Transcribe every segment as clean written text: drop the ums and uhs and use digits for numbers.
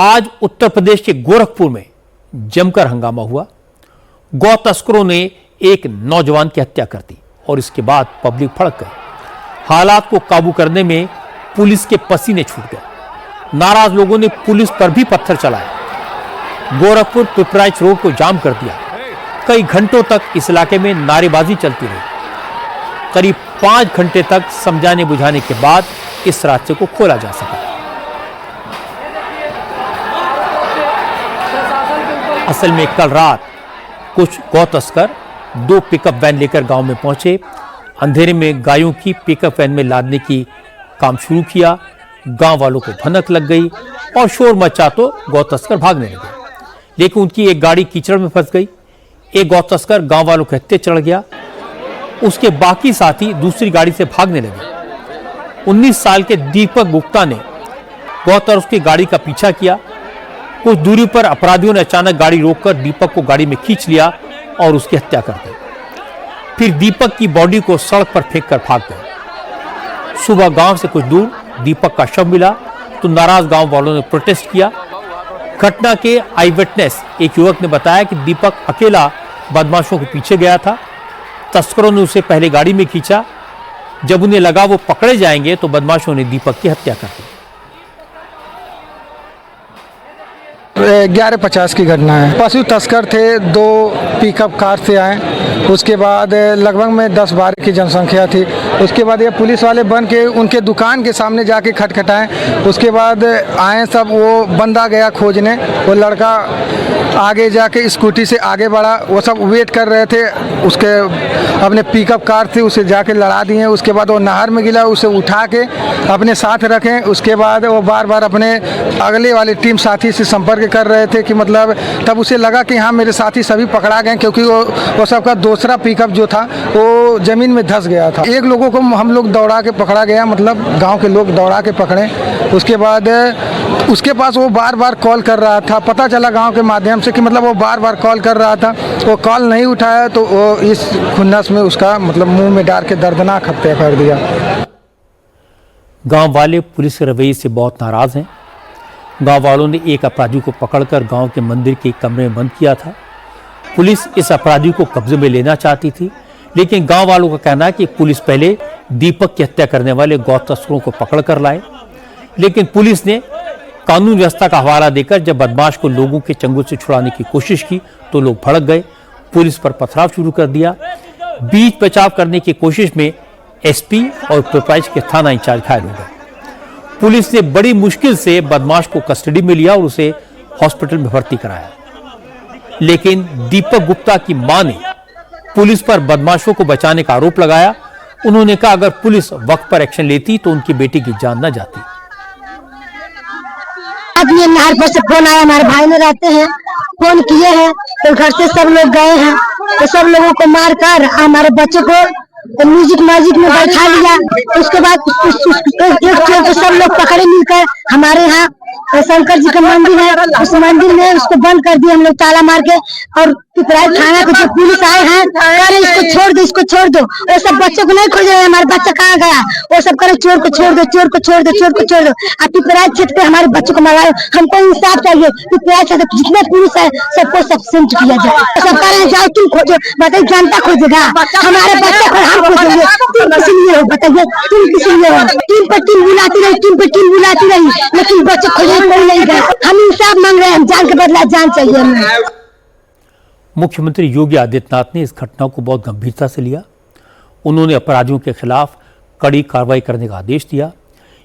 आज उत्तर प्रदेश के गोरखपुर में जमकर हंगामा हुआ। गौ तस्करों ने एक नौजवान की हत्या कर दी और इसके बाद पब्लिक भड़क गई। हालात को काबू करने में पुलिस के पसीने छूट गए। नाराज लोगों ने पुलिस पर भी पत्थर चलाए। गोरखपुर पिपराइच रोड को जाम कर दिया। कई घंटों तक इस इलाके में नारेबाजी चलती रही। करीब 5 घंटे तक समझाने बुझाने के बाद इस रास्ते को खोला जा सका। असल में कल रात कुछ गौ तस्कर 2 पिकअप वैन लेकर गांव में पहुंचे। अंधेरे में गायों की पिकअप वैन में लादने की काम शुरू किया। गांव वालों को भनक लग गई और शोर मचा तो गौ तस्कर भागने लगे, लेकिन उनकी एक गाड़ी कीचड़ में फंस गई। एक गौ तस्कर गांव वालों के हत्थे चढ़ गया। उसके बाकी साथी दूसरी गाड़ी से भागने लगे। 19 साल के दीपक गुप्ता ने गौ तस्कर की गाड़ी का पीछा किया। कुछ दूरी पर अपराधियों ने अचानक गाड़ी रोककर दीपक को गाड़ी में खींच लिया और उसकी हत्या कर दी। फिर दीपक की बॉडी को सड़क पर फेंककर भाग गए। सुबह गांव से कुछ दूर दीपक का शव मिला तो नाराज गांव वालों ने प्रोटेस्ट किया। घटना के आई विटनेस एक युवक ने बताया कि दीपक अकेला बदमाशों के पीछे गया था। तस्करों ने उसे पहले गाड़ी में खींचा। जब उन्हें लगा वो पकड़े जाएंगे तो बदमाशों ने दीपक की हत्या कर दी। 11:50 की घटना है। पशु तस्कर थे, 2 पिकअप कार से आए। उसके बाद लगभग में 10-12 की जनसंख्या थी। उसके बाद ये पुलिस वाले बन के उनके दुकान के सामने जाके खटखटाएं। उसके बाद आए सब, वो बंदा गया खोजने। वो लड़का आगे जाके स्कूटी से आगे बढ़ा। वो सब वेट कर रहे थे। उसके अपने पिकअप कार थी, उसे जाके लड़ा दिए। उसके बाद वो नहर में गिरा, उसे उठा के अपने साथ रखें। उसके बाद वो बार बार अपने अगले वाले टीम साथी से संपर्क कर रहे थे कि मतलब तब उसे लगा कि हाँ मेरे साथी सभी पकड़ा गए, क्योंकि वो सबका दूसरा पिकअप जो था वो जमीन में धंस गया था। एक लोगों को हम लोग दौड़ा के पकड़ा गया, मतलब गांव के लोग दौड़ा के पकड़े। उसके बाद उसके पास वो बार बार कॉल कर रहा था। पता चला गांव के माध्यम से कि मतलब वो बार बार कॉल कर रहा था। वो कॉल नहीं उठाया तो वो इस खुन्नस में उसका मतलब मुंह में डाल के दर्दनाक हत्या कर दिया। गांव वाले पुलिस के रवैये से बहुत नाराज हैं। गांव वालों ने एक अपराधी को पकड़कर गांव के मंदिर के कमरे में बंद किया था। पुलिस इस अपराधी को कब्जे में लेना चाहती थी, लेकिन गांव वालों का कहना है कि पुलिस पहले दीपक की हत्या करने वाले गौ तस्करों को पकड़ कर लाए। लेकिन पुलिस ने कानून व्यवस्था का हवाला देकर जब बदमाश को लोगों के चंगुल से छुड़ाने की कोशिश की तो लोग भड़क गए। पुलिस पर पथराव शुरू कर दिया। बीच बचाव करने की कोशिश में एसपी और पिपराइच के थाना इंचार्ज घायल हो गए। पुलिस ने बड़ी मुश्किल से बदमाश को कस्टडी में लिया और उसे हॉस्पिटल में भर्ती कराया। लेकिन दीपक गुप्ता की मां ने पुलिस पर बदमाशों को बचाने का आरोप लगाया। उन्होंने कहा अगर पुलिस वक्त पर एक्शन लेती तो उनकी बेटी की जान न जाती। ये नहर पर से फोन आया, हमारे भाई में रहते हैं, फोन किए हैं तो घर से सब लोग गए हैं। तो सब लोगों को मारकर हमारे बच्चे को म्यूजिक में बैठा लिया। उसके बाद एक चोर को सब लोग पकड़े मिलकर। हमारे यहाँ शंकर जी का मंदिर है, उस मंदिर में उसको बंद कर दिया हम लोग ताला मार के। और पिपराइच थाना के जो पुलिस आए हैं अरे इसको छोड़ दो, इसको छोड़ दो। वो सब बच्चे को नहीं खोज रहे, हमारे बच्चा कहाँ गया। वो सब करे चोर को छोड़ दो, चोर को छोड़ दो, चोर को छोड़ दो। अब पिपराइच क्षेत्र पे हमारे बच्चों को मारा। हमको इंसाफ चाहिए। पिपराइच क्षेत्र जितने पुलिस है सबको सब्सिडेंट किया जाए। सब कह रहे हैं जाओ तुम खोजो, बताइए जनता खोजेगा हमारे बच्चे को, हम खोजेंगे। तुम किसी लिए हो बताइए, तुम किसी लिए हो। टीम पर टीम बुलाती रही, टीम पर टीम बुलाती रही, लेकिन बच्चे खोजने कोई नहीं गए। हम इंसाफ मांग रहे हैं, हम जान के बदला जान चाहिए हमें। मुख्यमंत्री योगी आदित्यनाथ ने इस घटना को बहुत गंभीरता से लिया। उन्होंने अपराधियों के खिलाफ कड़ी कार्रवाई करने का आदेश दिया।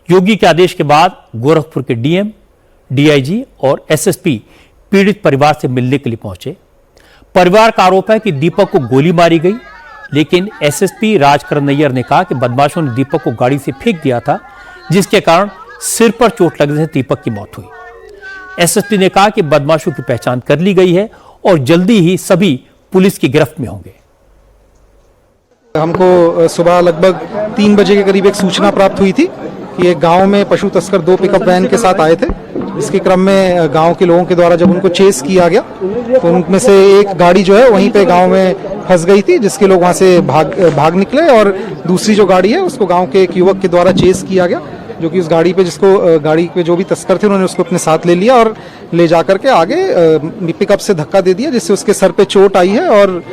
योगी के आदेश के बाद गोरखपुर के डीएम, डीआईजी और एसएसपी पीड़ित परिवार से मिलने के लिए पहुंचे। परिवार का आरोप है कि दीपक को गोली मारी गई, लेकिन एसएसपी राजकरण नैयर ने कहा कि बदमाशों ने दीपक को गाड़ी से फेंक दिया था, जिसके कारण सिर पर चोट लगने से दीपक की मौत हुई। एसएसपी ने कहा कि बदमाशों की पहचान कर ली गई है और जल्दी ही सभी पुलिस की गिरफ्त में होंगे। हमको सुबह लगभग 3 बजे के करीब एक सूचना प्राप्त हुई थी कि एक गांव में पशु तस्कर 2 पिकअप वैन के साथ आए थे। इसके क्रम में गांव के लोगों के द्वारा जब उनको चेस किया गया तो उनमें से एक गाड़ी जो है वहीं पे गांव में फंस गई थी, जिसके लोग वहां से भाग निकले और दूसरी जो गाड़ी है उसको गांव के एक युवक के द्वारा चेस किया गया जो कि उस गाड़ी पे जो भी तस्कर थे उन्होंने उसको अपने साथ ले लिया और ले जाकर के आगे पिकअप से धक्का दे दिया, जिससे उसके सर पे चोट आई है। और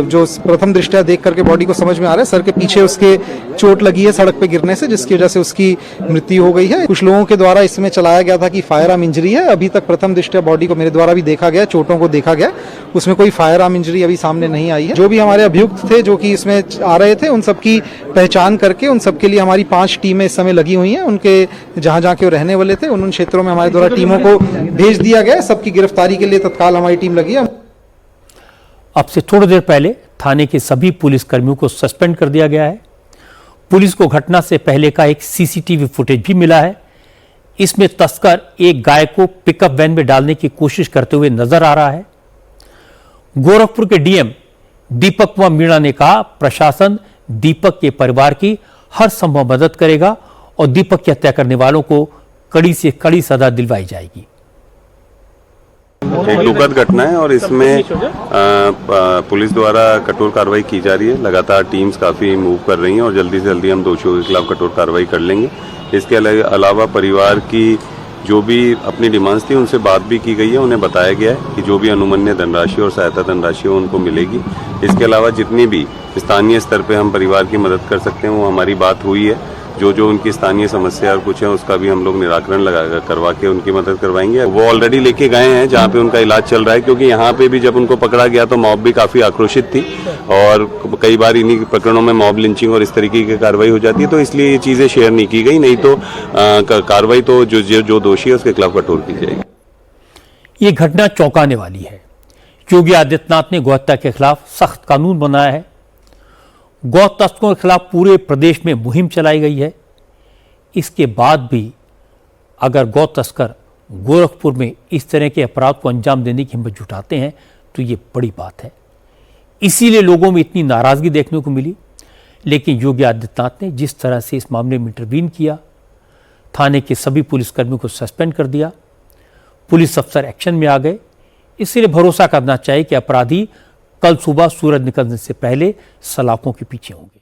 जो प्रथम दृष्टया देख करके बॉडी को समझ में आ रहा है, सर के पीछे उसके चोट लगी है सड़क पे गिरने से, जिसकी वजह से उसकी मृत्यु हो गई है। कुछ लोगों के द्वारा इसमें चलाया गया था कि फायर आर्म इंजरी है। अभी तक प्रथम दृष्टया बॉडी को मेरे द्वारा भी देखा गया, चोटों को देखा गया, उसमें कोई फायर आर्म इंजरी अभी सामने नहीं आई है। जो भी हमारे अभियुक्त थे जो कि इसमें आ रहे थे, उन सबकी पहचान करके उन सबके लिए हमारी 5 टीमें इस समय लगी हुई हैं। उनके जहां जहां के वो रहने वाले थे उन क्षेत्रों में हमारे द्वारा टीमों को भेज दिया गया। सबकी गिरफ्तारी के लिए तत्काल हमारी टीम लगी है। अब से थोड़ी देर पहले थाने के सभी पुलिस कर्मियों को सस्पेंड कर दिया गया है। पुलिस को घटना से पहले का एक सीसीटीवी फुटेज भी मिला है। इसमें तस्कर एक गाय को पिकअप वैन में डालने की कोशिश करते हुए नजर आ रहा है। गोरखपुर के डीएम दीपक कुमार मीणा ने कहा, प्रशासन दीपक के परिवार की हर संभव मदद करेगा और दीपक की हत्या करने वालों को कड़ी से कड़ी सजा दिलवाई जाएगी। एक दुखद घटना है और इसमें पुलिस द्वारा कठोर कार्रवाई की जा रही है। लगातार टीम्स काफी मूव कर रही हैं और जल्दी से जल्दी हम दोषियों के खिलाफ कठोर कार्रवाई कर लेंगे। इसके अलावा परिवार की जो भी अपनी डिमांड्स थी उनसे बात भी की गई है। उन्हें बताया गया है कि जो भी अनुमन्य धनराशि और सहायता धनराशि है उनको मिलेगी। इसके अलावा जितनी भी स्थानीय स्तर पे हम परिवार की मदद कर सकते हैं वो हमारी बात हुई है। जो उनकी स्थानीय समस्या और कुछ है उसका भी हम लोग निराकरण करवा के उनकी मदद करवाएंगे। वो ऑलरेडी लेके गए हैं जहाँ पे उनका इलाज चल रहा है, क्योंकि यहाँ पे भी जब उनको पकड़ा गया तो मॉब भी काफी आक्रोशित थी और कई बार इन्हीं प्रकरणों में मॉब लिंचिंग और इस तरीके की कार्रवाई हो जाती है। तो इसलिए ये चीजें शेयर नहीं की गई, नहीं तो कार्रवाई तो जो दोषी है उसके खिलाफ कठोर की जाएगी। ये घटना चौंकाने वाली है। योगी आदित्यनाथ ने गौहत्या के खिलाफ सख्त कानून बनाया है। गौ तस्करों के खिलाफ पूरे प्रदेश में मुहिम चलाई गई है। इसके बाद भी अगर गौ तस्कर गोरखपुर में इस तरह के अपराध को अंजाम देने की हिम्मत जुटाते हैं तो ये बड़ी बात है। इसीलिए लोगों में इतनी नाराजगी देखने को मिली। लेकिन योगी आदित्यनाथ ने जिस तरह से इस मामले में इंटरवीन किया, थाने के सभी पुलिसकर्मियों को सस्पेंड कर दिया, पुलिस अफसर एक्शन में आ गए, इसलिए भरोसा करना चाहिए कि अपराधी कल सुबह सूरज निकलने से पहले सलाखों के पीछे होंगे।